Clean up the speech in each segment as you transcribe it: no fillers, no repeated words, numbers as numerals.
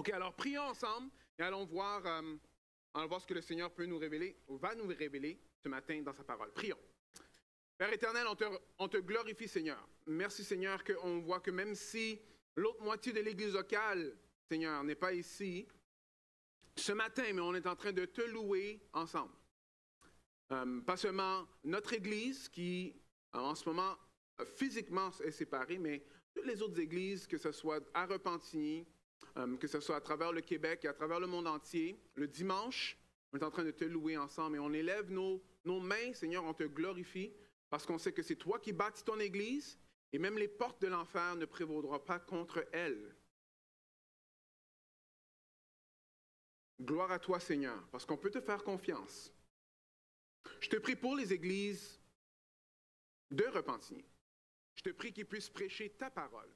OK, alors prions ensemble et allons voir ce que le Seigneur peut nous révéler, ou va nous révéler ce matin dans sa parole. Prions. Père éternel, on te glorifie, Seigneur. Merci, Seigneur, qu'on voit que même si l'autre moitié de l'Église locale, Seigneur, n'est pas ici, ce matin, mais on est en train de te louer ensemble. Pas seulement notre Église qui, en ce moment, physiquement est séparée, mais toutes les autres églises, que ce soit à Repentigny, que ce soit à travers le Québec et à travers le monde entier, le dimanche, on est en train de te louer ensemble et on élève nos mains, Seigneur, on te glorifie parce qu'on sait que c'est toi qui bâtis ton Église et même les portes de l'enfer ne prévaudront pas contre elle. Gloire à toi, Seigneur, parce qu'on peut te faire confiance. Je te prie pour les églises de Repentigny. Je te prie qu'ils puissent prêcher ta parole.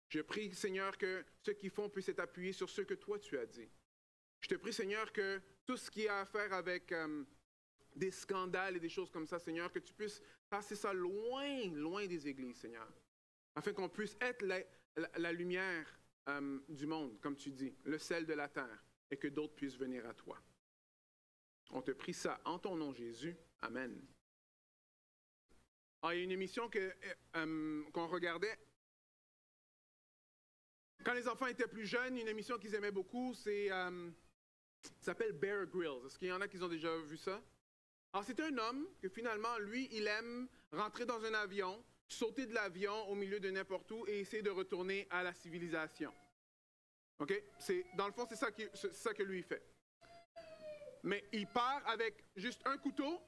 Je prie, Seigneur, que ceux qui font puissent être appuyés sur ce que toi tu as dit. Je te prie, Seigneur, que tout ce qui a à faire avec des scandales et des choses comme ça, Seigneur, que tu puisses passer ça loin, loin des églises, Seigneur, afin qu'on puisse être la lumière du monde, comme tu dis, le sel de la terre, et que d'autres puissent venir à toi. On te prie ça en ton nom, Jésus. Amen. Ah, il y a une émission qu'on regardait quand les enfants étaient plus jeunes, une émission qu'ils aimaient beaucoup, ça s'appelle Bear Grylls. Est-ce qu'il y en a qui ont déjà vu ça? Alors, c'est un homme que finalement, lui, il aime rentrer dans un avion, sauter de l'avion au milieu de n'importe où et essayer de retourner à la civilisation. OK? Dans le fond, c'est ça que lui fait. Mais il part avec juste un couteau.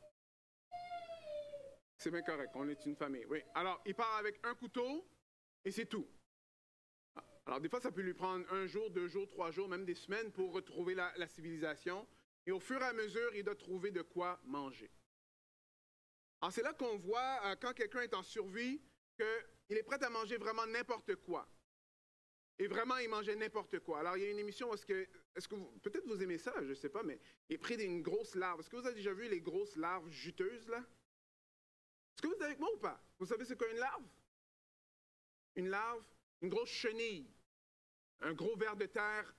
C'est bien correct, on est une famille. Oui. Alors, il part avec un couteau et c'est tout. Alors, des fois, ça peut lui prendre 1 jour, 2 jours, 3 jours, même des semaines pour retrouver la civilisation. Et au fur et à mesure, il doit trouver de quoi manger. Alors, c'est là qu'on voit, quand quelqu'un est en survie, qu'il est prêt à manger vraiment n'importe quoi. Et vraiment, il mangeait n'importe quoi. Alors, il y a une émission où est-ce que peut-être vous aimez ça, je ne sais pas, mais il est pris d'une grosse larve. Est-ce que vous avez déjà vu les grosses larves juteuses, là? Est-ce que vous êtes avec moi ou pas? Vous savez c'est quoi une larve? Une larve, une grosse chenille. Un gros ver de terre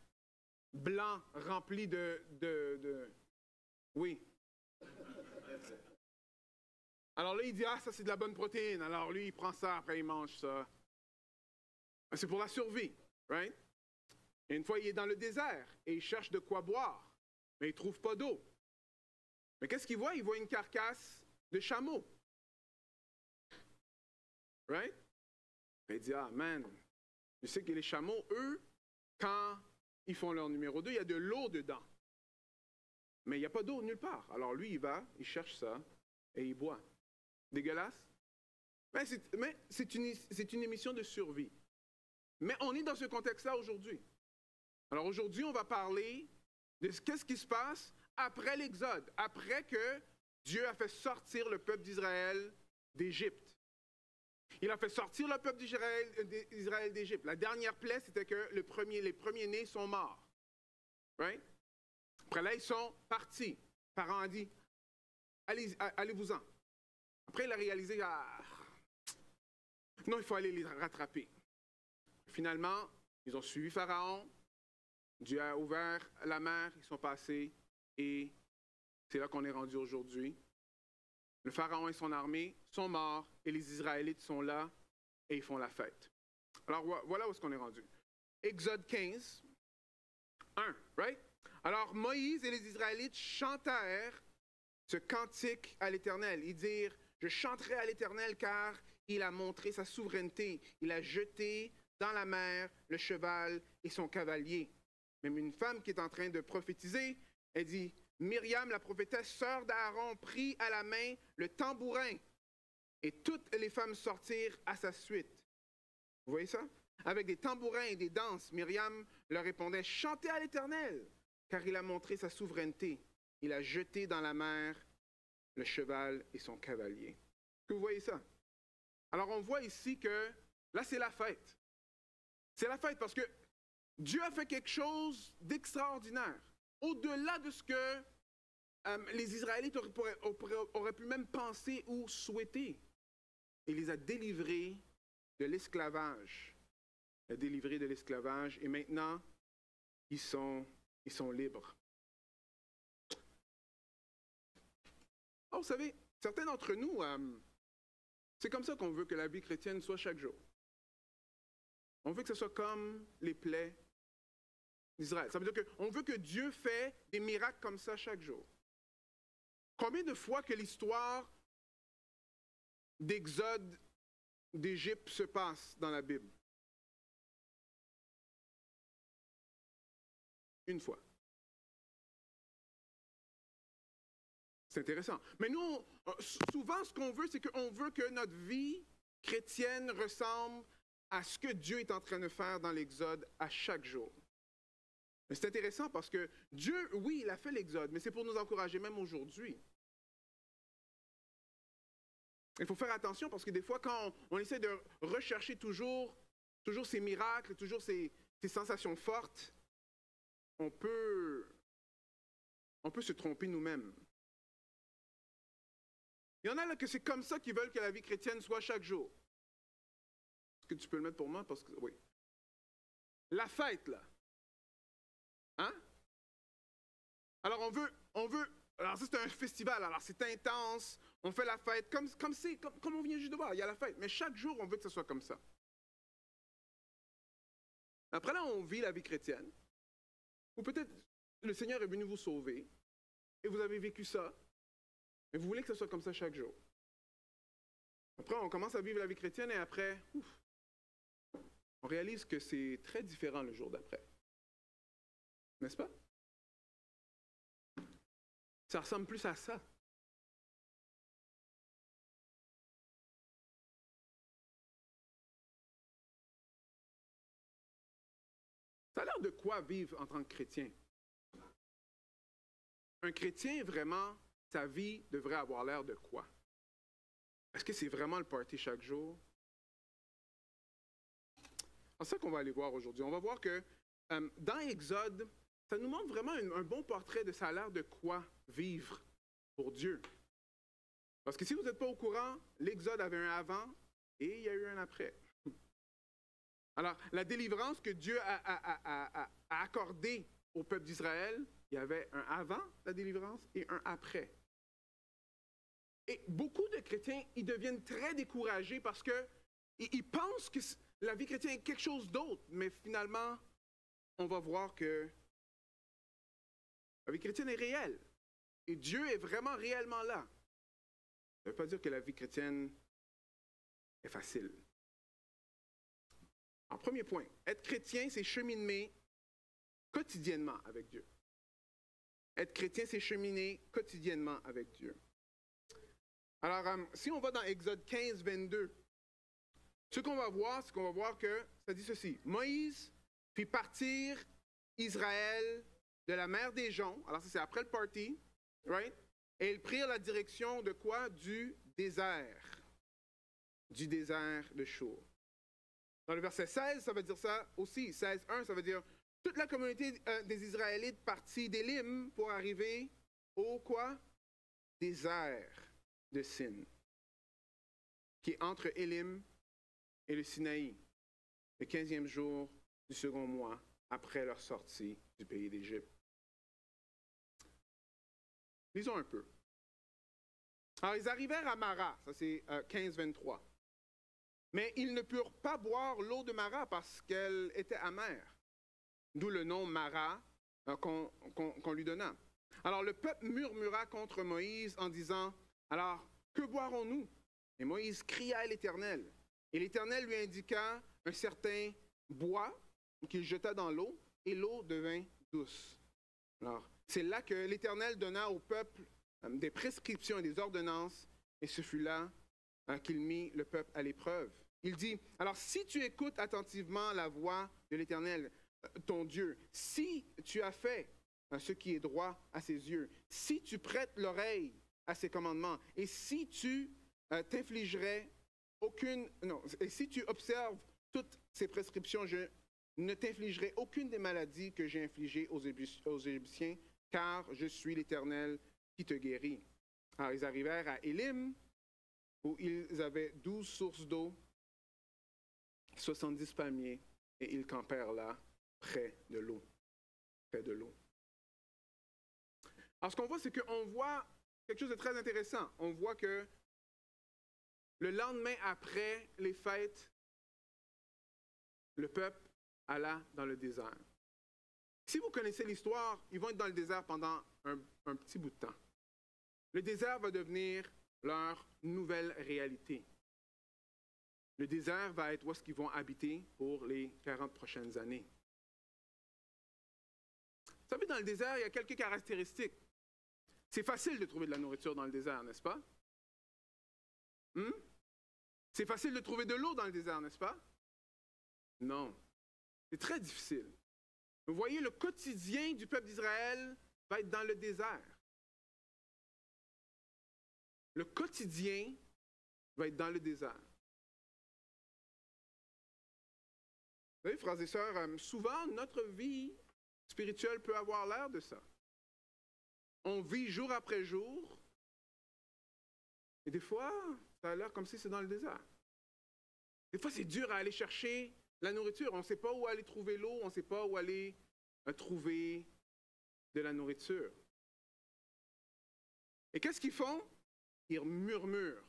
blanc rempli de... Oui. Alors là, il dit, ça c'est de la bonne protéine. Alors lui, il prend ça, après il mange ça. C'est pour la survie, right? Et une fois, il est dans le désert et il cherche de quoi boire, mais il ne trouve pas d'eau. Mais qu'est-ce qu'il voit? Il voit une carcasse de chameau. Right? Et il dit, man, je sais que les chameaux, eux, quand ils font leur numéro 2, il y a de l'eau dedans. Mais il n'y a pas d'eau nulle part. Alors lui, il va, il cherche ça et il boit. Dégueulasse? Mais c'est une émission de survie. Mais on est dans ce contexte-là aujourd'hui. Alors aujourd'hui, on va parler de qu'est-ce qui se passe après l'Exode, après que Dieu a fait sortir le peuple d'Israël d'Égypte. Il a fait sortir le peuple d'Israël d'Égypte. La dernière plaie, c'était que les premiers-nés sont morts. Right? Après là, ils sont partis. Les parents ont dit, allez-vous-en. Après, il a réalisé, non, il faut aller les rattraper. Finalement, ils ont suivi Pharaon. Dieu a ouvert la mer, ils sont passés et c'est là qu'on est rendu aujourd'hui. Le Pharaon et son armée sont morts et les Israélites sont là et ils font la fête. Alors voilà où est-ce qu'on est rendu. Exode 15, 1, right? Alors Moïse et les Israélites chantèrent ce cantique à l'Éternel. Ils dirent, je chanterai à l'Éternel car il a montré sa souveraineté. Il a jeté dans la mer le cheval et son cavalier. Même une femme qui est en train de prophétiser, elle dit, Myriam, la prophétesse, sœur d'Aaron, prit à la main le tambourin et toutes les femmes sortirent à sa suite. Vous voyez ça? Avec des tambourins et des danses, Myriam leur répondait, chantez à l'Éternel, car il a montré sa souveraineté. Il a jeté dans la mer le cheval et son cavalier. Est-ce que vous voyez ça? Alors on voit ici que là c'est la fête. C'est la fête parce que Dieu a fait quelque chose d'extraordinaire. Au-delà de ce que les Israélites auraient pu même penser ou souhaiter. Il les a délivrés de l'esclavage. Il a délivré de l'esclavage et maintenant, ils sont libres. Alors, vous savez, certains d'entre nous, c'est comme ça qu'on veut que la vie chrétienne soit chaque jour. On veut que ce soit comme les plaies d'Israël. Ça veut dire qu'on veut que Dieu fait des miracles comme ça chaque jour. Combien de fois que l'histoire d'Exode d'Égypte se passe dans la Bible? Une fois. C'est intéressant. Mais nous, souvent, ce qu'on veut, c'est qu'on veut que notre vie chrétienne ressemble à ce que Dieu est en train de faire dans l'Exode à chaque jour. Mais c'est intéressant parce que Dieu, oui, il a fait l'Exode, mais c'est pour nous encourager même aujourd'hui. Il faut faire attention parce que des fois, quand on essaie de rechercher toujours ces miracles, toujours ces sensations fortes, on peut se tromper nous-mêmes. Il y en a là que c'est comme ça qu'ils veulent que la vie chrétienne soit chaque jour. Est-ce que tu peux le mettre pour moi? Parce que, oui. La fête, là. Hein? Alors alors ça c'est un festival, alors c'est intense, on fait la fête, comme on vient juste de voir, il y a la fête, mais chaque jour on veut que ce soit comme ça. Après là, on vit la vie chrétienne, ou peut-être le Seigneur est venu vous sauver, et vous avez vécu ça, mais vous voulez que ce soit comme ça chaque jour. Après, on commence à vivre la vie chrétienne, et après, on réalise que c'est très différent le jour d'après. N'est-ce pas? Ça ressemble plus à ça. Ça a l'air de quoi vivre en tant que chrétien? Un chrétien, vraiment, sa vie devrait avoir l'air de quoi? Est-ce que c'est vraiment le party chaque jour? C'est ça qu'on va aller voir aujourd'hui. On va voir que dans Exode, ça nous montre vraiment un bon portrait de ça a l'air de quoi vivre pour Dieu. Parce que si vous n'êtes pas au courant, l'Exode avait un avant et il y a eu un après. Alors, la délivrance que Dieu a accordée au peuple d'Israël, il y avait un avant la délivrance et un après. Et beaucoup de chrétiens, ils deviennent très découragés parce qu'ils pensent que la vie chrétienne est quelque chose d'autre, mais finalement, on va voir que la vie chrétienne est réelle. Et Dieu est vraiment réellement là. Ça ne veut pas dire que la vie chrétienne est facile. En premier point, être chrétien, c'est cheminer quotidiennement avec Dieu. Être chrétien, c'est cheminer quotidiennement avec Dieu. Alors, si on va dans Exode 15, 22, ce qu'on va voir, c'est qu'on va voir que ça dit ceci. Moïse fit partir Israël de la mer des Joncs. Alors ça, c'est après le party, right? Et ils prirent la direction de quoi? Du désert. Du désert de Chour. Dans le verset 16, ça veut dire ça aussi. 16.1, ça veut dire toute la communauté des Israélites partit d'Élim pour arriver au quoi? Désert de Sin, qui est entre Élim et le Sinaï, le 15e jour du second mois après leur sortie du pays d'Égypte. Lisons un peu. Alors, ils arrivèrent à Mara, ça c'est 15-23. Mais ils ne purent pas boire l'eau de Mara parce qu'elle était amère. D'où le nom Mara qu'on lui donna. Alors le peuple murmura contre Moïse en disant, « Alors, que boirons-nous? » Et Moïse cria à l'Éternel. Et l'Éternel lui indiqua un certain bois qu'il jeta dans l'eau, et l'eau devint douce. Alors, c'est là que l'Éternel donna au peuple des prescriptions et des ordonnances, et ce fut là qu'il mit le peuple à l'épreuve. Il dit, « Alors, si tu écoutes attentivement la voix de l'Éternel, ton Dieu, si tu as fait ce qui est droit à ses yeux, si tu prêtes l'oreille à ses commandements, et si tu et si tu observes toutes ces prescriptions, je ne t'infligerai aucune des maladies que j'ai infligées aux Égyptiens, car je suis l'Éternel qui te guérit. » Alors, ils arrivèrent à Élim, où ils avaient 12 sources d'eau, 70 palmiers, et ils campèrent là, près de l'eau. près de l'eau. Alors, ce qu'on voit, c'est qu'on voit quelque chose de très intéressant. On voit que le lendemain après les fêtes, le peuple alla dans le désert. Si vous connaissez l'histoire, ils vont être dans le désert pendant un petit bout de temps. Le désert va devenir leur nouvelle réalité. Le désert va être où est-ce qu'ils vont habiter pour les 40 prochaines années. Vous savez, dans le désert, il y a quelques caractéristiques. C'est facile de trouver de la nourriture dans le désert, n'est-ce pas? C'est facile de trouver de l'eau dans le désert, n'est-ce pas? Non. C'est très difficile. Vous voyez, le quotidien du peuple d'Israël va être dans le désert. Le quotidien va être dans le désert. Vous savez, frères et sœurs, souvent, notre vie spirituelle peut avoir l'air de ça. On vit jour après jour, et des fois, ça a l'air comme si c'est dans le désert. Des fois, c'est dur à aller chercher la nourriture. On ne sait pas où aller trouver l'eau, on ne sait pas où aller trouver de la nourriture. Et qu'est-ce qu'ils font? Ils murmurent.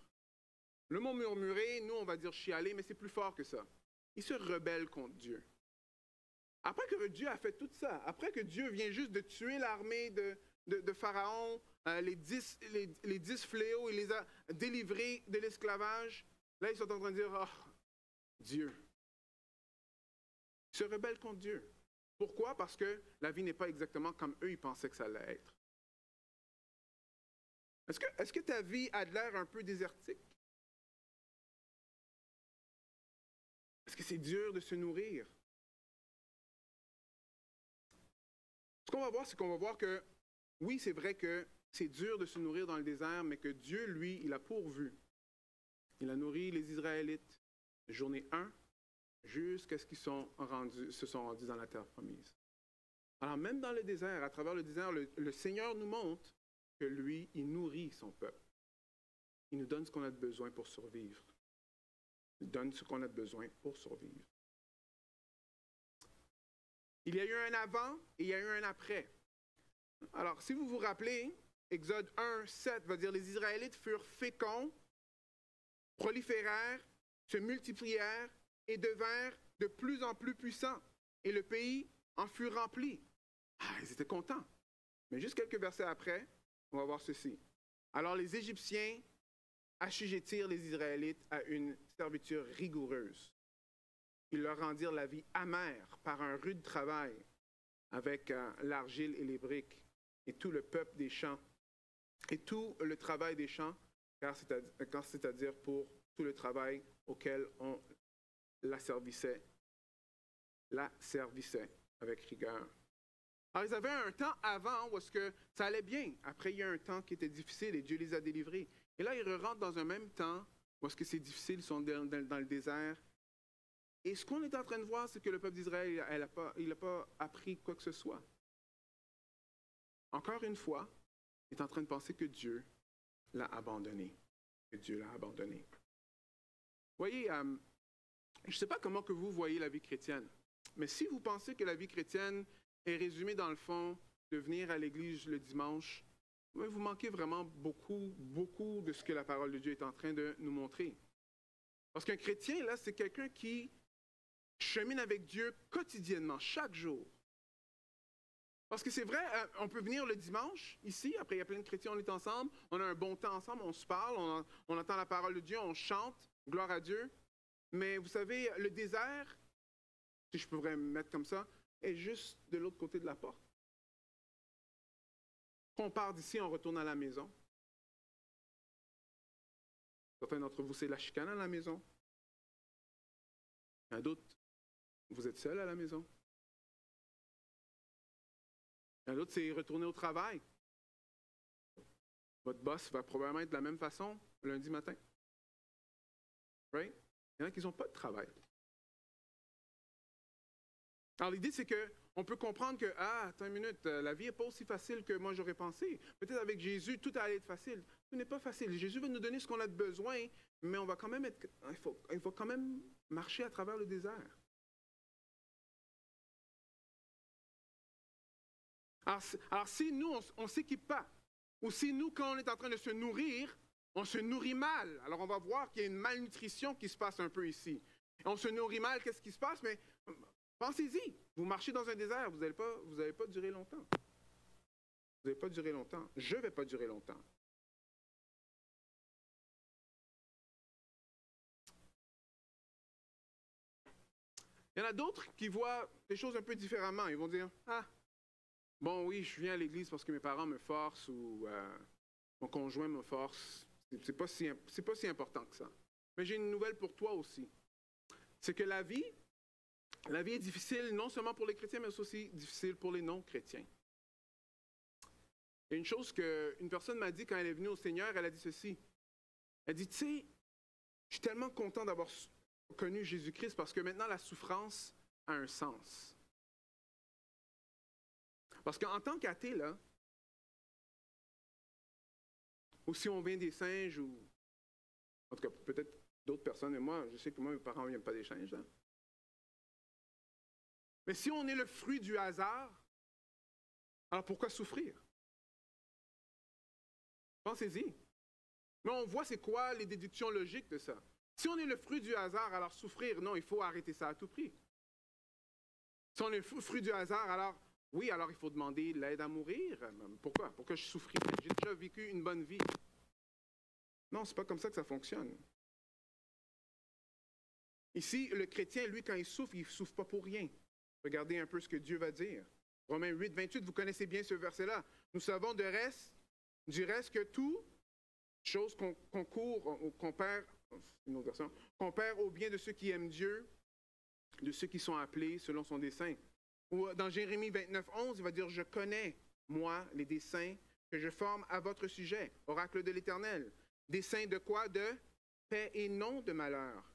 Le mot murmurer, nous, on va dire chialer, mais c'est plus fort que ça. Ils se rebellent contre Dieu. Après que Dieu a fait tout ça, après que Dieu vient juste de tuer l'armée de Pharaon, les 10 fléaux, il les a délivrés de l'esclavage, là, ils sont en train de dire, « Oh, Dieu. » Ils se rebellent contre Dieu. Pourquoi? Parce que la vie n'est pas exactement comme eux, ils pensaient que ça allait être. Est-ce que ta vie a de l'air un peu désertique? Est-ce que c'est dur de se nourrir? Ce qu'on va voir, c'est qu'on va voir que, oui, c'est vrai que c'est dur de se nourrir dans le désert, mais que Dieu, lui, il a pourvu. Il a nourri les Israélites de journée 1 jusqu'à ce qu'ils se sont rendus dans la terre promise. Alors même dans le désert, à travers le désert, le Seigneur nous montre que lui, il nourrit son peuple. Il nous donne ce qu'on a de besoin pour survivre. Il donne ce qu'on a de besoin pour survivre. Il y a eu un avant et il y a eu un après. Alors, si vous vous rappelez, Exode 1, 7 va dire « Les Israélites furent féconds, proliférèrent, se multiplièrent et devinrent de plus en plus puissants. Et le pays en fut rempli. » Ah, ils étaient contents. Mais juste quelques versets après, on va voir ceci. « Alors les Égyptiens assujettirent les Israélites à une servitude rigoureuse. Ils leur rendirent la vie amère par un rude travail avec l'argile et les briques, et tout le peuple des champs, et tout le travail des champs, car c'est-à-dire pour tout le travail auquel on la servissait avec rigueur. » Alors, ils avaient un temps avant où est-ce que ça allait bien. Après, il y a un temps qui était difficile et Dieu les a délivrés. Et là, ils rentrent dans un même temps où est-ce que c'est difficile, ils sont dans le désert. Et ce qu'on est en train de voir, c'est que le peuple d'Israël, il n'a pas appris quoi que ce soit. Encore une fois, il est en train de penser que Dieu l'a abandonné. Que Dieu l'a abandonné. Vous voyez, je ne sais pas comment que vous voyez la vie chrétienne, mais si vous pensez que la vie chrétienne est résumée dans le fond de venir à l'église le dimanche, vous manquez vraiment beaucoup de ce que la parole de Dieu est en train de nous montrer. Parce qu'un chrétien, là, c'est quelqu'un qui chemine avec Dieu quotidiennement, chaque jour. Parce que c'est vrai, on peut venir le dimanche, ici, après il y a plein de chrétiens, on est ensemble, on a un bon temps ensemble, on se parle, on entend la parole de Dieu, on chante, gloire à Dieu. Mais vous savez, le désert, si je pourrais me mettre comme ça, est juste de l'autre côté de la porte. Quand on part d'ici, on retourne à la maison. Certains d'entre vous, c'est la chicane à la maison. Il y en a d'autres, vous êtes seul à la maison. Il y en a d'autres, c'est retourner au travail. Votre boss va probablement être de la même façon lundi matin. Right? Il y en a qui n'ont pas de travail. Alors l'idée, c'est qu'on peut comprendre que, attends une minute, la vie n'est pas aussi facile que moi j'aurais pensé. Peut-être avec Jésus, tout allait être facile. Tout n'est pas facile. Jésus va nous donner ce qu'on a de besoin, mais on va quand même il faut quand même marcher à travers le désert. Alors si nous, on ne s'équipe pas, ou si nous, quand on est en train de se nourrir, on se nourrit mal. Alors on va voir qu'il y a une malnutrition qui se passe un peu ici. On se nourrit mal, qu'est-ce qui se passe? Mais pensez-y, vous marchez dans un désert, vous n'allez pas durer longtemps. Vous n'allez pas durer longtemps. Je ne vais pas durer longtemps. Il y en a d'autres qui voient les choses un peu différemment. Ils vont dire, ah, bon oui, je viens à l'église parce que mes parents me forcent ou mon conjoint me force. C'est pas si important que ça. Mais j'ai une nouvelle pour toi aussi. C'est que la vie est difficile non seulement pour les chrétiens, mais aussi difficile pour les non-chrétiens. Il y a une chose qu'une personne m'a dit quand elle est venue au Seigneur, elle a dit ceci. Elle dit, tu sais, je suis tellement content d'avoir connu Jésus-Christ parce que maintenant la souffrance a un sens. Parce qu'en tant qu'athée, là, ou si on vient des singes, ou en tout cas peut-être d'autres personnes, mais moi, je sais que moi, mes parents ne viennent pas des singes, là. Mais si on est le fruit du hasard, alors pourquoi souffrir? Pensez-y. Mais on voit c'est quoi les déductions logiques de ça. Si on est le fruit du hasard, alors souffrir, non, il faut arrêter ça à tout prix. Si on est le fruit du hasard, alors oui, alors il faut demander l'aide à mourir. Pourquoi? Pourquoi je souffrirais? J'ai déjà vécu une bonne vie. Non, c'est pas comme ça que ça fonctionne. Ici, le chrétien, lui, quand il ne souffre pas pour rien. Regardez un peu ce que Dieu va dire. Romains 8, 28, vous connaissez bien ce verset-là. Nous savons du reste que tout chose qu'on court, qu'on perd, une autre version, qu'on perd au bien de ceux qui aiment Dieu, de ceux qui sont appelés selon son dessein. Ou dans Jérémie 29, 11, il va dire, je connais, moi, les desseins que je forme à votre sujet, oracle de l'Éternel. Desseins de quoi? De paix et non de malheur,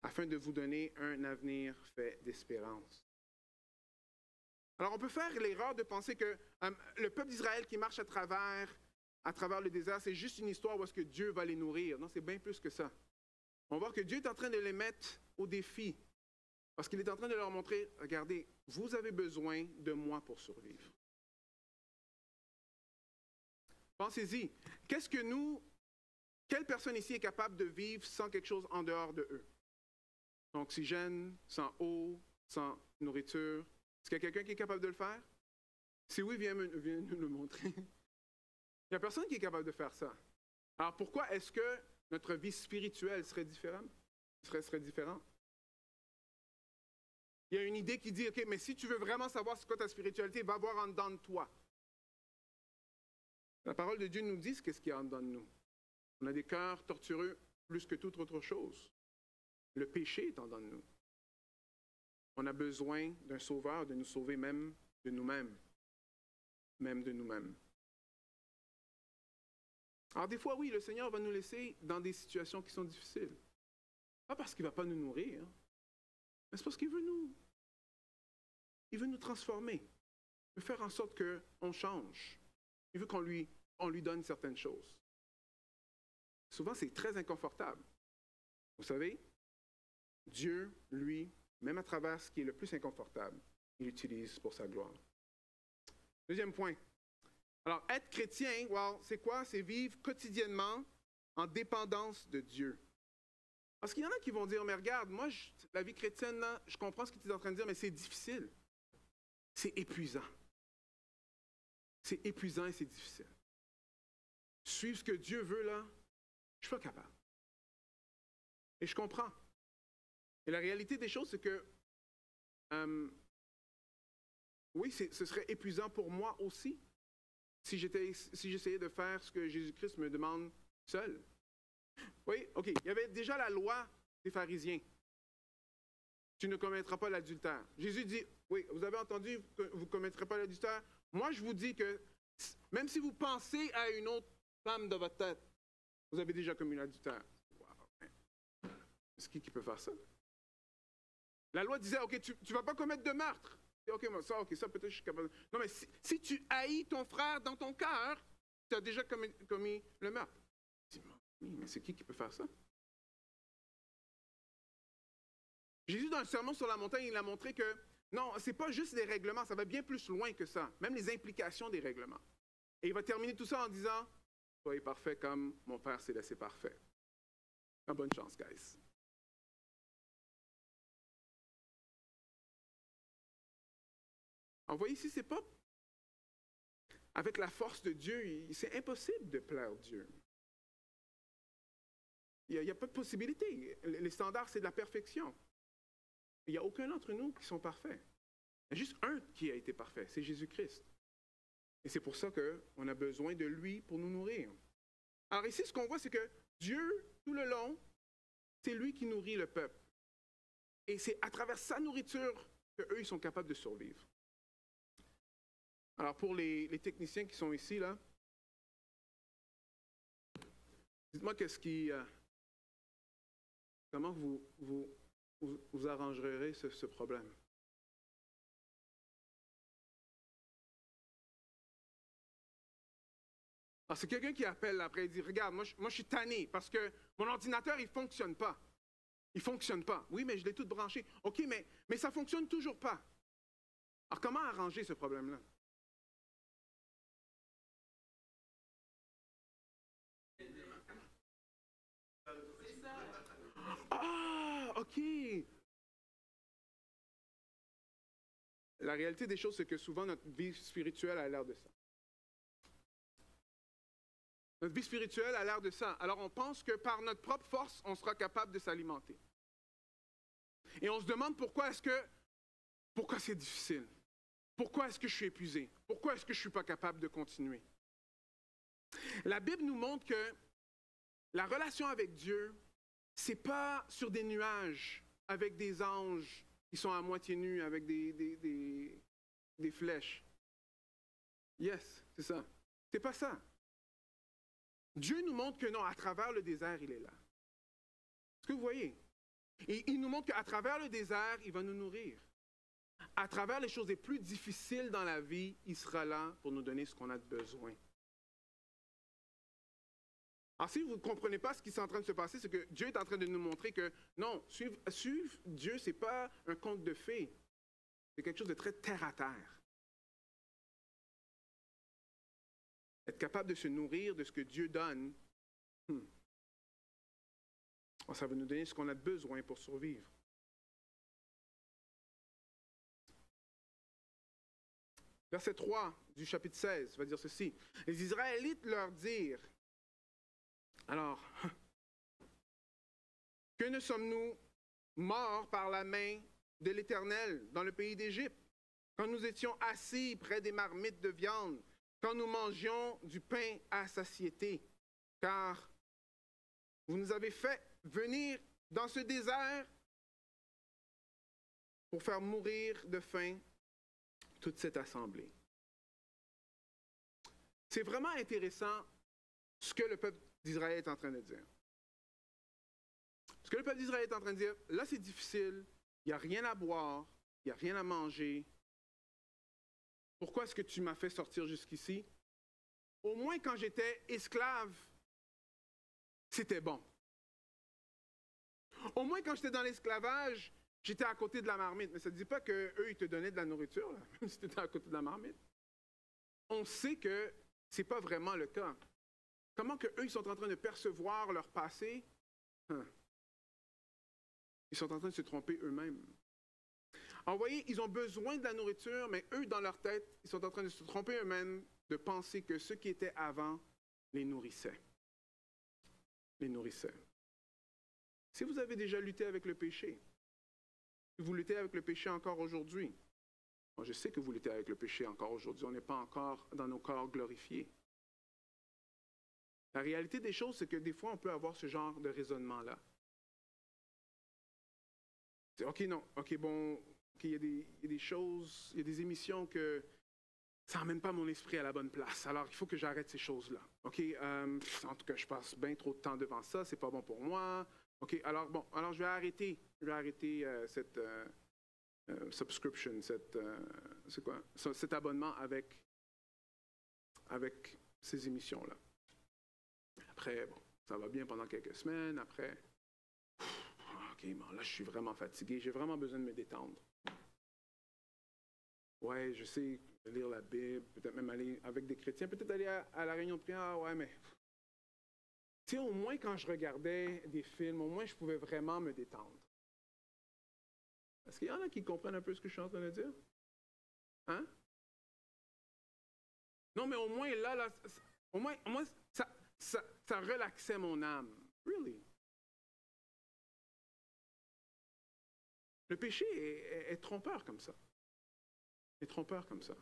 afin de vous donner un avenir fait d'espérance. Alors, on peut faire l'erreur de penser que le peuple d'Israël qui marche à travers le désert, c'est juste une histoire où est-ce que Dieu va les nourrir. Non, c'est bien plus que ça. On voit que Dieu est en train de les mettre au défi. Parce qu'il est en train de leur montrer, regardez, vous avez besoin de moi pour survivre. Pensez-y, quelle personne ici est capable de vivre sans quelque chose en dehors de eux? Sans oxygène, sans eau, sans nourriture. Est-ce qu'il y a quelqu'un qui est capable de le faire? Si oui, viens nous le montrer. Il n'y a personne qui est capable de faire ça. Alors pourquoi est-ce que notre vie spirituelle serait différente? Serait différente? Il y a une idée qui dit, OK, mais si tu veux vraiment savoir ce qu'est ta spiritualité, va voir en dedans de toi. La parole de Dieu nous dit ce qu'il y a en dedans de nous. On a des cœurs tortureux plus que toute autre chose. Le péché est en dedans de nous. On a besoin d'un sauveur, de nous sauver même de nous-mêmes. Même de nous-mêmes. Alors des fois, oui, le Seigneur va nous laisser dans des situations qui sont difficiles. Pas parce qu'il ne va pas nous nourrir, mais c'est parce qu'il veut nous transformer. Il veut faire en sorte qu'on change. Il veut qu'on lui donne certaines choses. Souvent, c'est très inconfortable. Vous savez, Dieu, lui, même à travers ce qui est le plus inconfortable, il l'utilise pour sa gloire. Deuxième point. Alors, être chrétien, wow, c'est quoi? C'est vivre quotidiennement en dépendance de Dieu. Parce qu'il y en a qui vont dire, mais regarde, moi, la vie chrétienne, là, je comprends ce que tu es en train de dire, mais c'est difficile. C'est épuisant. C'est épuisant et c'est difficile. Suivre ce que Dieu veut, là, je ne suis pas capable. Et je comprends. Et la réalité des choses, c'est que, oui, ce serait épuisant pour moi aussi, si j'essayais de faire ce que Jésus-Christ me demande seul. Oui, OK, il y avait déjà la loi des pharisiens. Tu ne commettras pas l'adultère. Jésus dit, oui, vous avez entendu que vous ne commettrez pas l'adultère. Moi, je vous dis que même si vous pensez à une autre femme dans votre tête, vous avez déjà commis l'adultère. Wow. C'est qui peut faire ça? La loi disait, OK, tu ne vas pas commettre de meurtre. OK, ça peut-être je suis capable. Non, mais si tu haïs ton frère dans ton cœur, tu as déjà commis le meurtre. Oui, mais c'est qui peut faire ça? Jésus, dans le sermon sur la montagne, il a montré que Non, ce n'est pas juste des règlements, ça va bien plus loin que ça, même les implications des règlements. Et il va terminer tout ça en disant, soyez parfaits comme mon Père s'est laissé parfait. Bonne chance, guys. Alors, vous voyez ici, c'est pas... Avec la force de Dieu, c'est impossible de plaire Dieu. Il n'y a pas de possibilité. Les standards, c'est de la perfection. Il n'y a aucun d'entre nous qui sont parfaits. Il y a juste un qui a été parfait, c'est Jésus-Christ. Et c'est pour ça qu'on a besoin de lui pour nous nourrir. Alors ici, ce qu'on voit, c'est que Dieu, tout le long, c'est lui qui nourrit le peuple. Et c'est à travers sa nourriture qu'eux, ils sont capables de survivre. Alors pour les techniciens qui sont ici, là, dites-moi comment vous arrangerez ce problème. Alors, c'est quelqu'un qui appelle après et dit, regarde, moi je suis tanné parce que mon ordinateur, il ne fonctionne pas. Il ne fonctionne pas. Oui, mais je l'ai tout branché. OK, mais ça ne fonctionne toujours pas. Alors, comment arranger ce problème-là? Ah, OK. La réalité des choses, c'est que souvent, notre vie spirituelle a l'air de ça. Notre vie spirituelle a l'air de ça. Alors, on pense que par notre propre force, on sera capable de s'alimenter. Et on se demande pourquoi c'est difficile? Pourquoi est-ce que je suis épuisé? Pourquoi est-ce que je ne suis pas capable de continuer? La Bible nous montre que la relation avec Dieu, ce n'est pas sur des nuages avec des anges qui sont à moitié nus avec des flèches. Yes, c'est ça. C'est pas ça. Dieu nous montre que non, à travers le désert, il est là. Est-ce que vous voyez? Et il nous montre qu'à travers le désert, il va nous nourrir. À travers les choses les plus difficiles dans la vie, il sera là pour nous donner ce qu'on a de besoin. Alors, si vous ne comprenez pas ce qui est en train de se passer, c'est que Dieu est en train de nous montrer que non, suivre Dieu, ce n'est pas un conte de fées. C'est quelque chose de très terre à terre. Être capable de se nourrir de ce que Dieu donne, ça va nous donner ce qu'on a besoin pour survivre. Verset 3 du chapitre 16 va dire ceci. Les Israélites leur dirent, alors, que ne sommes-nous morts par la main de l'Éternel dans le pays d'Égypte, quand nous étions assis près des marmites de viande, quand nous mangions du pain à satiété, car vous nous avez fait venir dans ce désert pour faire mourir de faim toute cette assemblée. C'est vraiment intéressant ce que le peuple d'Israël est en train de dire. Ce que le peuple d'Israël est en train de dire, là c'est difficile, il n'y a rien à boire, il n'y a rien à manger. Pourquoi est-ce que tu m'as fait sortir jusqu'ici? Au moins quand j'étais esclave, c'était bon. Au moins quand j'étais dans l'esclavage, j'étais à côté de la marmite. Mais ça ne dit pas qu'eux, ils te donnaient de la nourriture, là, même si tu étais à côté de la marmite. On sait que ce n'est pas vraiment le cas. Comment qu'eux, ils sont en train de percevoir leur passé? Ils sont en train de se tromper eux-mêmes. Alors, vous voyez, ils ont besoin de la nourriture, mais eux, dans leur tête, ils sont en train de se tromper eux-mêmes, de penser que ce qui était avant les nourrissait. Les nourrissait. Si vous avez déjà lutté avec le péché, si vous luttez avec le péché encore aujourd'hui, bon, je sais que vous luttez avec le péché encore aujourd'hui, on n'est pas encore dans nos corps glorifiés. La réalité des choses, c'est que des fois, on peut avoir ce genre de raisonnement-là. C'est OK, non, OK, bon, OK, il y a des choses, il y a des émissions que ça n'emmène pas mon esprit à la bonne place. Alors, il faut que j'arrête ces choses-là. OK, en tout cas, je passe bien trop de temps devant ça, c'est pas bon pour moi. OK, alors, bon, alors je vais arrêter cette subscription, cet abonnement avec ces émissions-là. Après, bon, ça va bien pendant quelques semaines. Après, OK, bon, là, je suis vraiment fatigué. J'ai vraiment besoin de me détendre. ouais, je sais lire la Bible, peut-être même aller avec des chrétiens, peut-être aller à la réunion de prière, ah ouais, mais tu sais, au moins quand je regardais des films, au moins je pouvais vraiment me détendre. Est-ce qu'il y en a qui comprennent un peu ce que je suis en train de dire? Hein? Non, mais au moins là au moins ça relaxait mon âme. Really? Le péché est trompeur comme ça. Est trompeur comme ça.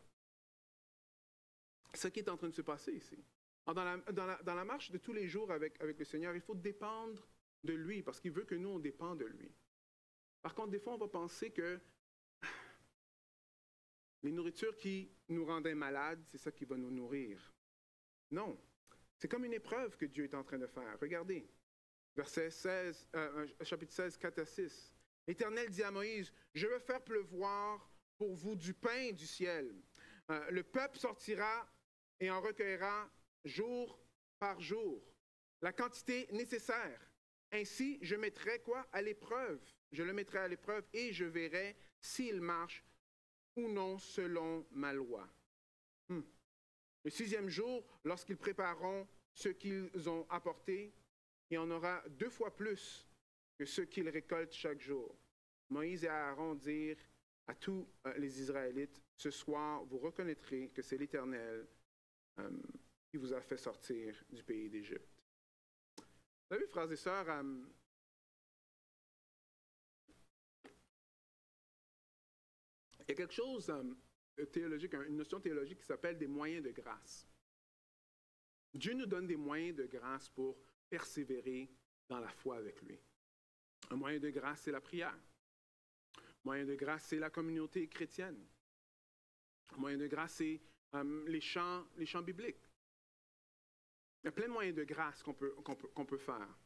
C'est ce qui est en train de se passer ici. Alors, dans la marche de tous les jours avec le Seigneur, il faut dépendre de lui parce qu'il veut que nous, on dépende de lui. Par contre, des fois, on va penser que les nourritures qui nous rendaient malades, c'est ça qui va nous nourrir. Non. C'est comme une épreuve que Dieu est en train de faire. Regardez, chapitre 16, 4 à 6. L'Éternel dit à Moïse, « Je veux faire pleuvoir pour vous du pain du ciel. Le peuple sortira et en recueillera jour par jour la quantité nécessaire. Ainsi, je mettrai quoi? À l'épreuve. Je le mettrai à l'épreuve et je verrai s'il marche ou non selon ma loi. » Le 6e jour, lorsqu'ils prépareront ce qu'ils ont apporté, il y en aura 2 fois plus que ce qu'ils récoltent chaque jour. Moïse et Aaron dirent à tous les Israélites, « Ce soir, vous reconnaîtrez que c'est l'Éternel qui vous a fait sortir du pays d'Égypte. » Vous savez, frères et sœurs, il y a quelque chose théologique, une notion théologique qui s'appelle des moyens de grâce. Dieu nous donne des moyens de grâce pour persévérer dans la foi avec lui. Un moyen de grâce, c'est la prière. Un moyen de grâce, c'est la communauté chrétienne. Un moyen de grâce, c'est les chants bibliques. Il y a plein de moyens de grâce qu'on peut faire.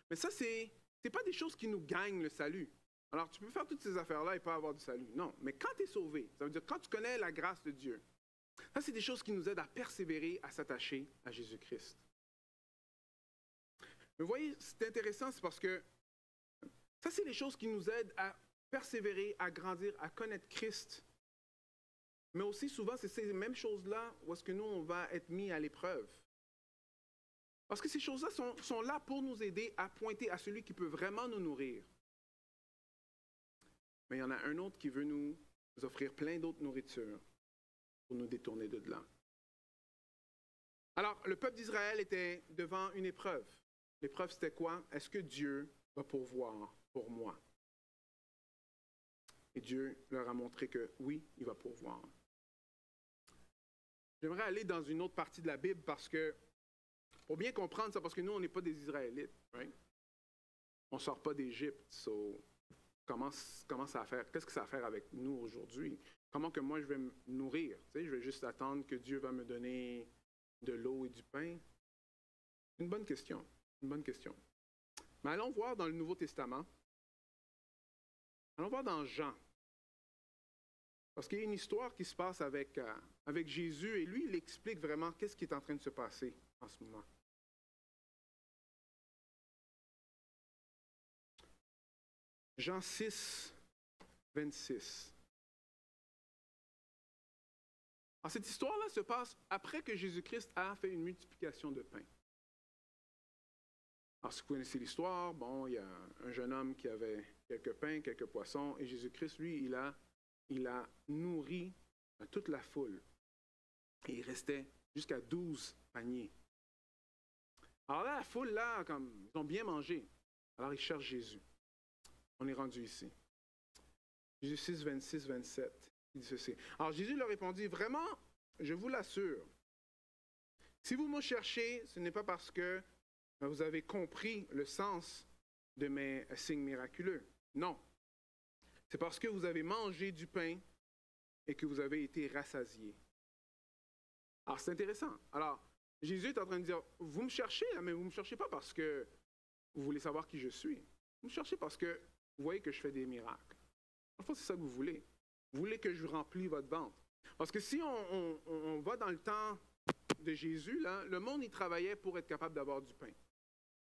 Mais ça, ce n'est pas des choses qui nous gagnent le salut. Alors, tu peux faire toutes ces affaires-là et pas avoir du salut. Non, mais quand tu es sauvé, ça veut dire quand tu connais la grâce de Dieu, ça, c'est des choses qui nous aident à persévérer, à s'attacher à Jésus-Christ. Mais vous voyez, c'est intéressant, c'est parce que ça, c'est les choses qui nous aident à persévérer, à grandir, à connaître Christ. Mais aussi, souvent, c'est ces mêmes choses-là où est-ce que nous, on va être mis à l'épreuve. Parce que ces choses-là sont là pour nous aider à pointer à celui qui peut vraiment nous nourrir. Mais il y en a un autre qui veut nous offrir plein d'autres nourritures pour nous détourner de là. Alors, le peuple d'Israël était devant une épreuve. L'épreuve, c'était quoi? Est-ce que Dieu va pourvoir pour moi? Et Dieu leur a montré que oui, il va pourvoir. J'aimerais aller dans une autre partie de la Bible parce que, pour bien comprendre ça, parce que nous, on n'est pas des Israélites. Right? On ne sort pas d'Égypte. So, comment ça va faire? Qu'est-ce que ça va faire avec nous aujourd'hui? Comment que moi, je vais me nourrir? Tu sais, je vais juste attendre que Dieu va me donner de l'eau et du pain? Une bonne question. Une bonne question. Mais allons voir dans le Nouveau Testament. Allons voir dans Jean. Parce qu'il y a une histoire qui se passe avec Jésus et lui, il explique vraiment qu'est-ce qui est en train de se passer en ce moment. Jean 6, 26. Alors, cette histoire-là se passe après que Jésus-Christ a fait une multiplication de pain. Alors, si vous connaissez l'histoire, bon, il y a un jeune homme qui avait quelques pains, quelques poissons, et Jésus-Christ, lui, il a nourri toute la foule. Et il restait jusqu'à 12 paniers. Alors là, la foule, là, comme ils ont bien mangé. Alors, ils cherchent Jésus. On est rendu ici. Jésus 6, 26, 27. Il dit ceci. Alors, Jésus leur répondit, vraiment, je vous l'assure, si vous me cherchez, ce n'est pas parce que vous avez compris le sens de mes signes miraculeux. Non. C'est parce que vous avez mangé du pain et que vous avez été rassasiés. Alors, c'est intéressant. Alors, Jésus est en train de dire, vous me cherchez, mais vous ne me cherchez pas parce que vous voulez savoir qui je suis. Vous me cherchez parce que vous voyez que je fais des miracles. En fait, c'est ça que vous voulez. Vous voulez que je remplis votre ventre. Parce que si on va dans le temps de Jésus, là, le monde, il travaillait pour être capable d'avoir du pain.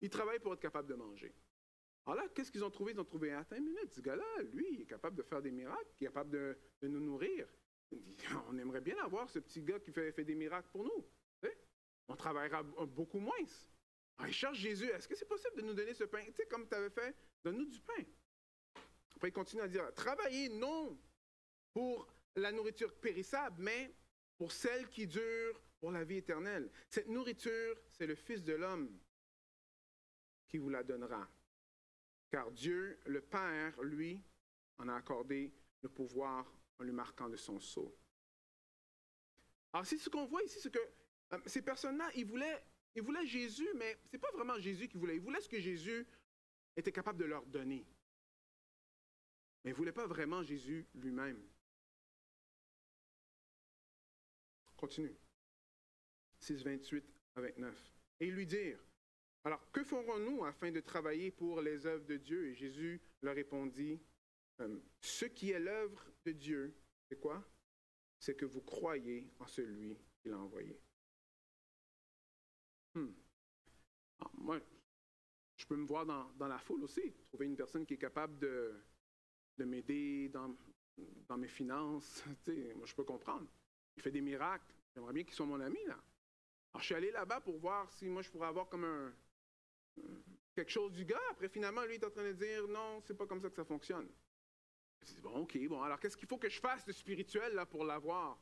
Il travaillait pour être capable de manger. Alors là, qu'est-ce qu'ils ont trouvé? Ils ont trouvé, attends une minute, ce gars-là, lui, il est capable de faire des miracles, il est capable de nous nourrir. On aimerait bien avoir ce petit gars qui fait des miracles pour nous. Tu sais? On travaillera beaucoup moins. Alors, il cherche Jésus. Est-ce que c'est possible de nous donner ce pain? Tu sais, comme tu avais fait, donne-nous du pain. Après, il continue à dire, travaillez non pour la nourriture périssable, mais pour celle qui dure pour la vie éternelle. Cette nourriture, c'est le Fils de l'homme qui vous la donnera. Car Dieu, le Père, lui, en a accordé le pouvoir en lui marquant de son sceau. Alors, c'est ce qu'on voit ici, c'est que ces personnes-là, ils voulaient Jésus, mais ce n'est pas vraiment Jésus qu'ils voulaient. Ils voulaient ce que Jésus était capable de leur donner. Mais ils ne voulaient pas vraiment Jésus lui-même. Continue. 6, 28 à 29. Et ils lui dirent, alors que ferons-nous afin de travailler pour les œuvres de Dieu? Et Jésus leur répondit, ce qui est l'œuvre de Dieu, c'est quoi? C'est que vous croyez en celui qui l'a envoyé. Alors, moi, je peux me voir dans la foule aussi, trouver une personne qui est capable de m'aider dans mes finances. Tu sais, moi, je peux comprendre. Il fait des miracles. J'aimerais bien qu'il soit mon ami, là. Alors, je suis allé là-bas pour voir si moi, je pourrais avoir comme quelque chose du gars. Après, finalement, lui, il est en train de dire, non, c'est pas comme ça que ça fonctionne. Je dis, bon, OK, bon, alors qu'est-ce qu'il faut que je fasse de spirituel, là, pour l'avoir?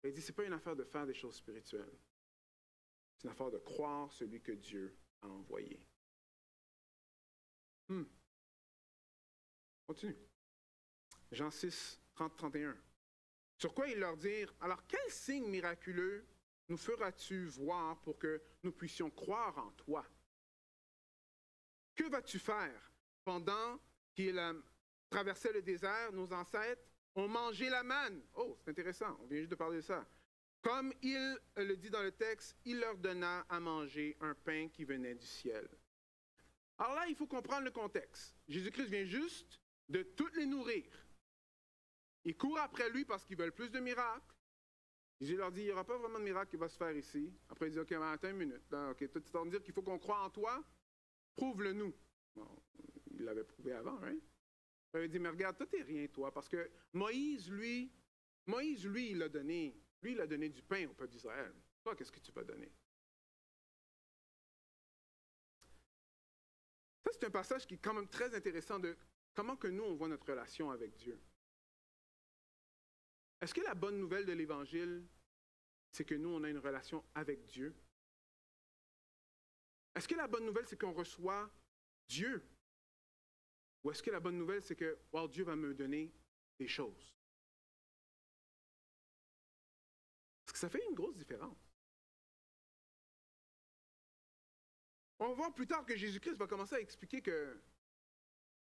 Il dit, c'est pas une affaire de faire des choses spirituelles. C'est une affaire de croire celui que Dieu a envoyé. Continue. Jean 6, 30, 31. Sur quoi ils leur dirent, alors quel signe miraculeux nous feras-tu voir pour que nous puissions croire en toi? Que vas-tu faire? Pendant qu'ils traversaient le désert, nos ancêtres ont mangé la manne. Oh, c'est intéressant, on vient juste de parler de ça. Comme il le dit dans le texte, il leur donna à manger un pain qui venait du ciel. Alors là, il faut comprendre le contexte. Jésus-Christ vient juste de toutes les nourrir. Ils courent après lui parce qu'ils veulent plus de miracles. Jésus leur dit, il n'y aura pas vraiment de miracle qui va se faire ici. Après, il dit, OK, attends une minute. Là, OK, toi, tu vas me dire qu'il faut qu'on croie en toi? Prouve-le-nous. Bon, il l'avait prouvé avant, hein? Il dit, mais regarde, toi, t'es rien, toi, parce que Moïse, lui, il a donné du pain au peuple d'Israël. Toi, qu'est-ce que tu vas donner? Ça, c'est un passage qui est quand même très intéressant de comment que nous, on voit notre relation avec Dieu. Est-ce que la bonne nouvelle de l'Évangile, c'est que nous, on a une relation avec Dieu? Est-ce que la bonne nouvelle, c'est qu'on reçoit Dieu? Ou est-ce que la bonne nouvelle, c'est que wow, Dieu va me donner des choses? Parce que ça fait une grosse différence. On va voir plus tard que Jésus-Christ va commencer à expliquer que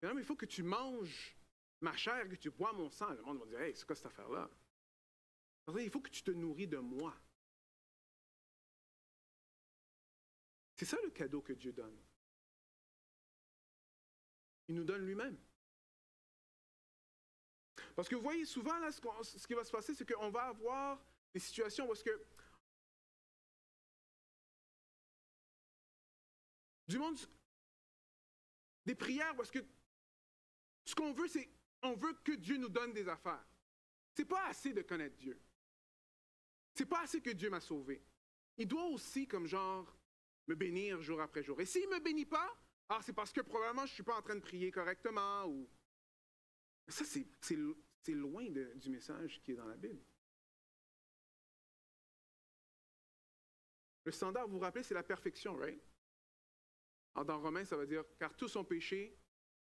non, mais il faut que tu manges ma chair, que tu bois mon sang. Le monde va dire, hey, c'est quoi cette affaire-là? Il faut que tu te nourris de moi. C'est ça le cadeau que Dieu donne. Il nous donne lui-même. Parce que vous voyez, souvent, là, ce qui va se passer, c'est qu'on va avoir des situations où est-ce que du monde, des prières où est-ce que ce qu'on veut, c'est on veut que Dieu nous donne des affaires. C'est pas assez de connaître Dieu. C'est pas assez que Dieu m'a sauvé. Il doit aussi, comme genre, me bénir jour après jour. Et s'il ne me bénit pas, alors c'est parce que probablement je ne suis pas en train de prier correctement. Ou... Ça, c'est loin du message qui est dans la Bible. Le standard, vous vous rappelez, c'est la perfection, right? Alors dans Romains, ça va dire, car tous ont péché,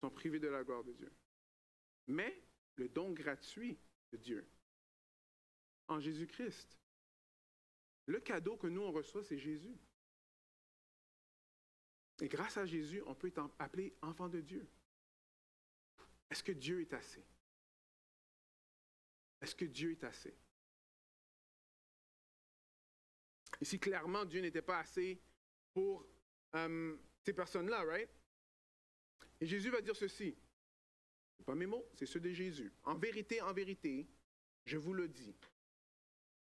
sont privés de la gloire de Dieu. Mais le don gratuit de Dieu, en Jésus-Christ, le cadeau que nous, on reçoit, c'est Jésus. Et grâce à Jésus, on peut être appelé enfant de Dieu. Est-ce que Dieu est assez? Est-ce que Dieu est assez? Ici, clairement, Dieu n'était pas assez pour ces personnes-là, right? Et Jésus va dire ceci. Ce n'est pas mes mots, c'est ceux de Jésus. En vérité, je vous le dis.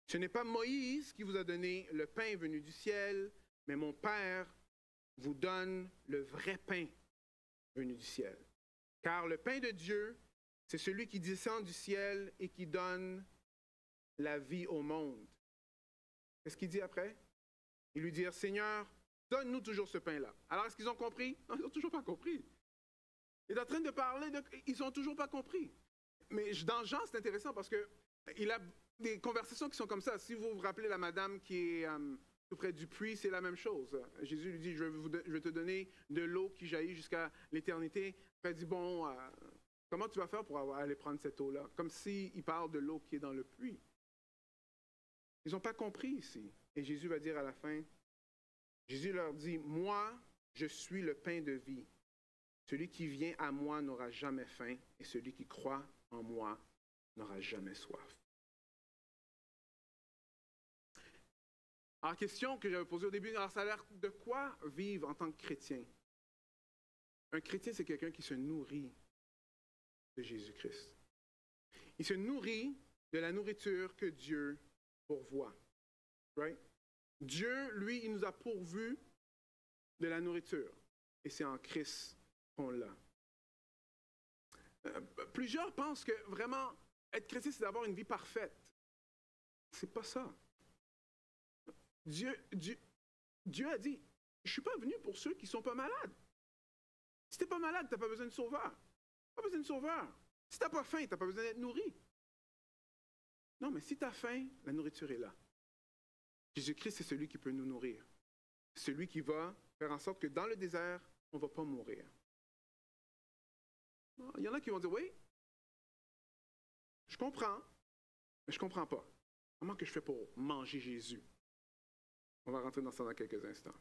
Ce n'est pas Moïse qui vous a donné le pain venu du ciel, mais mon Père vous donne le vrai pain venu du ciel. Car le pain de Dieu, c'est celui qui descend du ciel et qui donne la vie au monde. Qu'est-ce qu'il dit après? Il lui dit, Seigneur, donne-nous toujours ce pain-là. Alors, est-ce qu'ils ont compris? Non, ils n'ont toujours pas compris. Il est en train de parler, ils n'ont toujours pas compris. Mais dans Jean, c'est intéressant parce qu'il a des conversations qui sont comme ça. Si vous vous rappelez la madame qui est tout près du puits, c'est la même chose. Jésus lui dit, je vais te donner de l'eau qui jaillit jusqu'à l'éternité. Elle dit, bon, comment tu vas faire pour aller prendre cette eau-là? Comme s'il parle de l'eau qui est dans le puits. Ils n'ont pas compris ici. Et Jésus va dire à la fin, Jésus leur dit, moi, je suis le pain de vie. Celui qui vient à moi n'aura jamais faim, et celui qui croit en moi n'aura jamais soif. Alors, question que j'avais posée au début, alors ça a l'air de quoi vivre en tant que chrétien? Un chrétien, c'est quelqu'un qui se nourrit de Jésus-Christ. Il se nourrit de la nourriture que Dieu pourvoit. Right? Dieu, lui, il nous a pourvu de la nourriture. Et c'est en Christ qu'on l'a. Plusieurs pensent que vraiment, être chrétien, c'est d'avoir une vie parfaite. C'est pas ça. Dieu a dit, je ne suis pas venu pour ceux qui ne sont pas malades. Si tu n'es pas malade, tu n'as pas besoin de sauveur. Pas besoin de sauveur. Si tu n'as pas faim, tu n'as pas besoin d'être nourri. Non, mais si tu as faim, la nourriture est là. Jésus-Christ, c'est celui qui peut nous nourrir. Celui qui va faire en sorte que dans le désert, on ne va pas mourir. Il y en a qui vont dire, oui, je comprends, mais je ne comprends pas. Comment que je fais pour manger Jésus? On va rentrer dans ça dans quelques instants.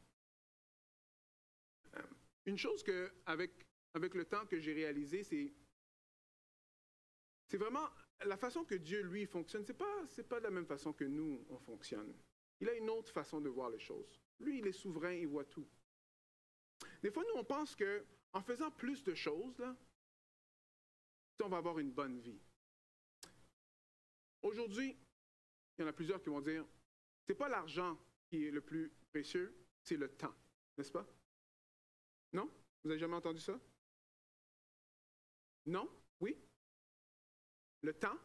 Une chose que, avec le temps que j'ai réalisé, c'est vraiment la façon que Dieu, lui, fonctionne. C'est pas de la même façon que nous, on fonctionne. Il a une autre façon de voir les choses. Lui, il est souverain, il voit tout. Des fois, nous, on pense qu'en faisant plus de choses, là, on va avoir une bonne vie. Aujourd'hui, il y en a plusieurs qui vont dire, c'est pas l'argent qui est le plus précieux, c'est le temps, n'est-ce pas? Non? Vous n'avez jamais entendu ça? Non? Oui? Le temps?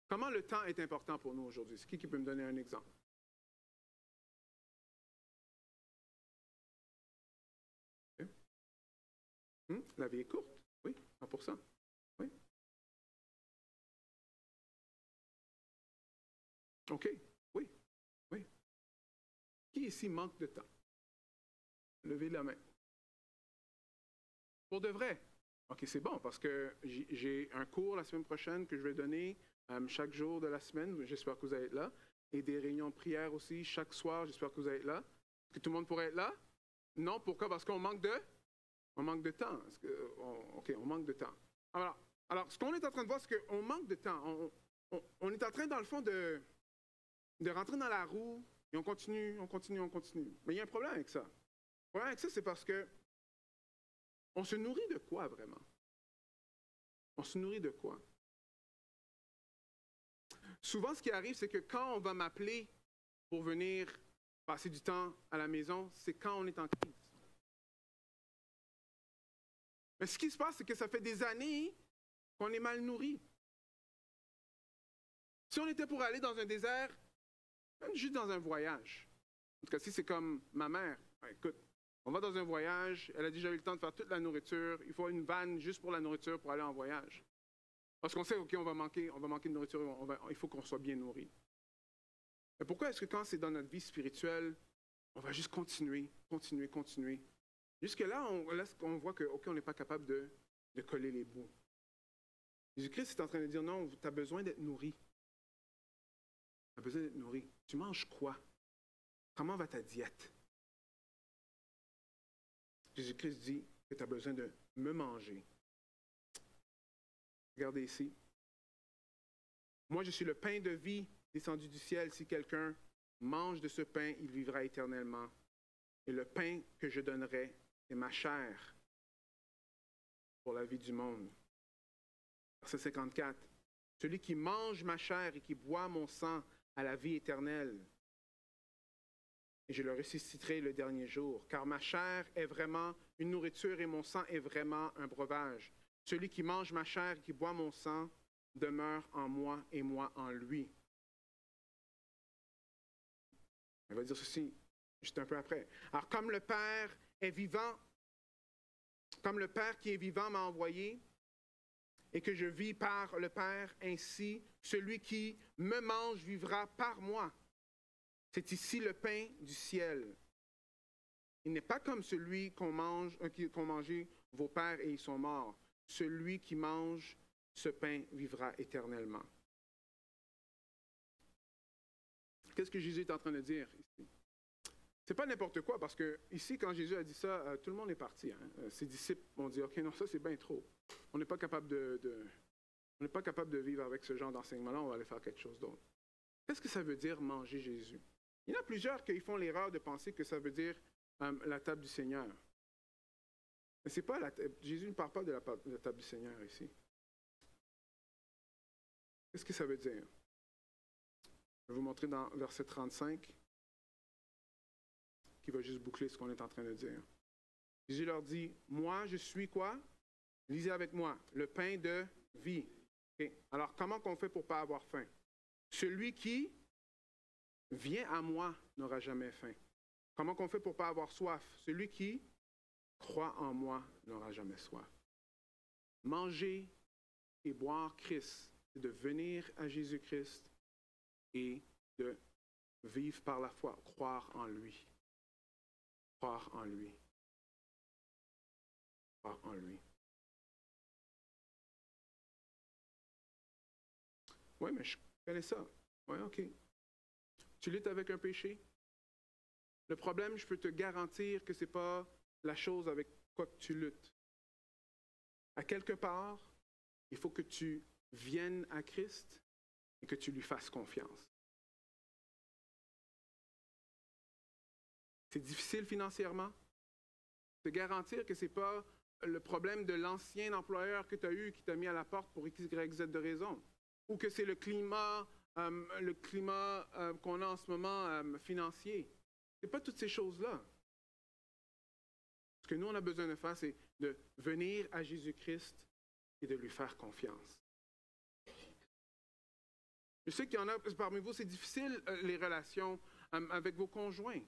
Comment le temps est important pour nous aujourd'hui? C'est qui peut me donner un exemple? La vie est courte, oui, 100%. Oui. OK, oui, oui. Qui ici manque de temps? Levez la main. Pour de vrai? OK, c'est bon, parce que j'ai un cours la semaine prochaine que je vais donner chaque jour de la semaine. J'espère que vous allez être là. Et des réunions de prière aussi, chaque soir. J'espère que vous allez être là. Est-ce que tout le monde pourrait être là? Non, pourquoi? Parce qu'on manque de? On manque de temps. OK, on manque de temps. Alors, ce qu'on est en train de voir, c'est qu'on manque de temps. On est en train, dans le fond, de rentrer dans la roue, et on continue. Mais il y a un problème avec ça. Le problème avec ça, c'est parce que on se nourrit de quoi, vraiment? On se nourrit de quoi? Souvent, ce qui arrive, c'est que quand on va m'appeler pour venir passer du temps à la maison, c'est quand on est en crise. Mais ce qui se passe, c'est que ça fait des années qu'on est mal nourri. Si on était pour aller dans un désert, même juste dans un voyage, en tout cas, si c'est comme ma mère, écoute, on va dans un voyage, elle a dit, j'avais le temps de faire toute la nourriture, il faut une vanne juste pour la nourriture pour aller en voyage. Parce qu'on sait, OK, on va manquer de nourriture, il faut qu'on soit bien nourri. Mais pourquoi est-ce que quand c'est dans notre vie spirituelle, on va juste continuer? Jusque-là, on voit que, OK, on n'est pas capable de coller les bouts. Jésus-Christ est en train de dire, non, tu as besoin d'être nourri. Tu as besoin d'être nourri. Tu manges quoi? Comment va ta diète? Jésus-Christ dit que tu as besoin de me manger. Regardez ici. Moi, je suis le pain de vie descendu du ciel. Si quelqu'un mange de ce pain, il vivra éternellement. Et le pain que je donnerai, c'est ma chair pour la vie du monde. Verset 54. Celui qui mange ma chair et qui boit mon sang a la vie éternelle. Et je le ressusciterai le dernier jour, car ma chair est vraiment une nourriture et mon sang est vraiment un breuvage. Celui qui mange ma chair et qui boit mon sang demeure en moi et moi en lui. Il va dire ceci juste un peu après. Alors, comme le Père est vivant, comme le Père qui est vivant m'a envoyé, et que je vis par le Père, ainsi, celui qui me mange vivra par moi. C'est ici le pain du ciel. Il n'est pas comme celui qu'ont mangé vos pères et ils sont morts. Celui qui mange ce pain vivra éternellement. Qu'est-ce que Jésus est en train de dire ici? C'est pas n'importe quoi, parce que ici, quand Jésus a dit ça, tout le monde est parti. Hein? Ses disciples ont dit, OK, non, ça c'est bien trop. On n'est pas capable on n'est pas capable de vivre avec ce genre d'enseignement-là, on va aller faire quelque chose d'autre. Qu'est-ce que ça veut dire manger Jésus? Il y en a plusieurs qui font l'erreur de penser que ça veut dire la table du Seigneur. Mais c'est pas Jésus ne parle pas de la table du Seigneur ici. Qu'est-ce que ça veut dire? Je vais vous montrer dans verset 35, qui va juste boucler ce qu'on est en train de dire. Jésus leur dit, moi je suis quoi? Lisez avec moi, le pain de vie. Okay. Alors comment qu'on fait pour ne pas avoir faim? Celui qui vient à moi n'aura jamais faim. Comment qu'on fait pour ne pas avoir soif? Celui qui croit en moi n'aura jamais soif. Manger et boire Christ, c'est de venir à Jésus-Christ et de vivre par la foi, croire en lui. Croire en lui. Croire en lui. Oui, mais je connais ça. Oui, OK. Tu luttes avec un péché? Le problème, je peux te garantir que ce n'est pas la chose avec quoi que tu luttes. À quelque part, il faut que tu viennes à Christ et que tu lui fasses confiance. C'est difficile financièrement. Te garantir que ce n'est pas le problème de l'ancien employeur que tu as eu qui t'a mis à la porte pour X, Y, Z de raison. Ou que c'est le climat qu'on a en ce moment financier. Ce n'est pas toutes ces choses-là. Ce que nous, on a besoin de faire, c'est de venir à Jésus-Christ et de lui faire confiance. Je sais qu'il y en a parmi vous, c'est difficile, les relations avec vos conjoints.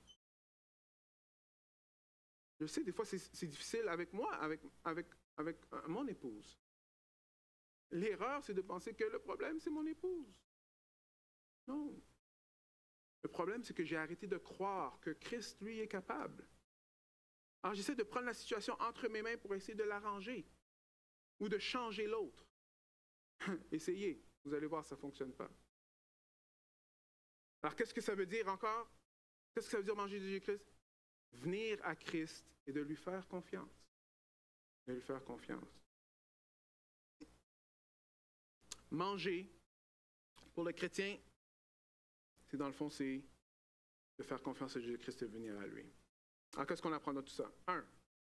Je sais, des fois, c'est difficile avec moi, avec mon épouse. L'erreur, c'est de penser que le problème, c'est mon épouse. Non. Le problème, c'est que j'ai arrêté de croire que Christ, lui, est capable. Alors, j'essaie de prendre la situation entre mes mains pour essayer de l'arranger ou de changer l'autre. Essayez, vous allez voir, ça ne fonctionne pas. Alors, qu'est-ce que ça veut dire encore? Qu'est-ce que ça veut dire manger Jésus-Christ? Venir à Christ et de lui faire confiance. De lui faire confiance. Manger, pour le chrétien, c'est dans le fond, c'est de faire confiance à Jésus-Christ et de venir à lui. Alors, qu'est-ce qu'on apprend dans tout ça? 1,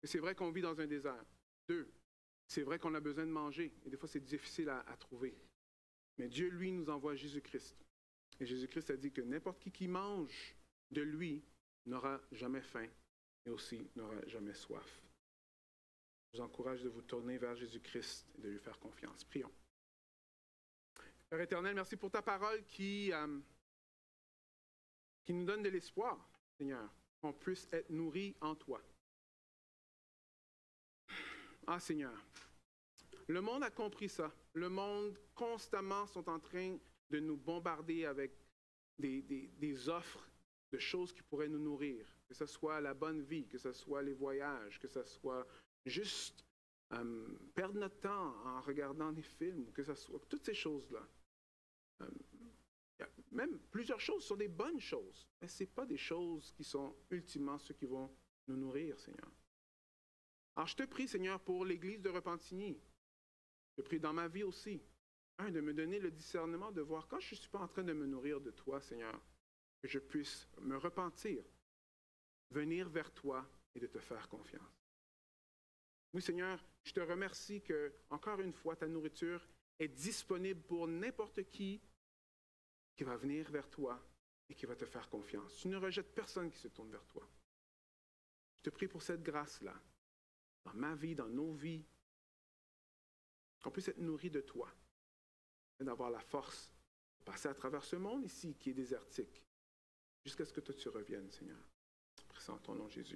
c'est vrai qu'on vit dans un désert. 2, c'est vrai qu'on a besoin de manger. Et des fois, c'est difficile à trouver. Mais Dieu, lui, nous envoie Jésus-Christ. Et Jésus-Christ a dit que n'importe qui mange de lui n'aura jamais faim et aussi n'aura jamais soif. Je vous encourage de vous tourner vers Jésus-Christ et de lui faire confiance. Prions. Père éternel, merci pour ta parole qui nous donne de l'espoir, Seigneur, qu'on puisse être nourri en toi. Ah, Seigneur, le monde a compris ça. Le monde constamment sont en train de nous bombarder avec des offres de choses qui pourraient nous nourrir. Que ce soit la bonne vie, que ce soit les voyages, que ce soit juste perdre notre temps en regardant des films, que ce soit toutes ces choses-là. Même plusieurs choses sont des bonnes choses, mais ce n'est pas des choses qui sont ultimement ceux qui vont nous nourrir, Seigneur. Alors je te prie, Seigneur, pour l'Église de Repentigny. Je prie dans ma vie aussi, de me donner le discernement de voir quand je ne suis pas en train de me nourrir de toi, Seigneur, que je puisse me repentir, venir vers toi et de te faire confiance. Oui, Seigneur, je te remercie que, encore une fois, ta nourriture est disponible pour n'importe qui va venir vers toi et qui va te faire confiance. Tu ne rejettes personne qui se tourne vers toi. Je te prie pour cette grâce-là, dans ma vie, dans nos vies, qu'on puisse être nourris de toi et d'avoir la force de passer à travers ce monde ici qui est désertique. jusqu'à ce que toi tu reviennes, Seigneur. Prie ça en ton nom, Jésus.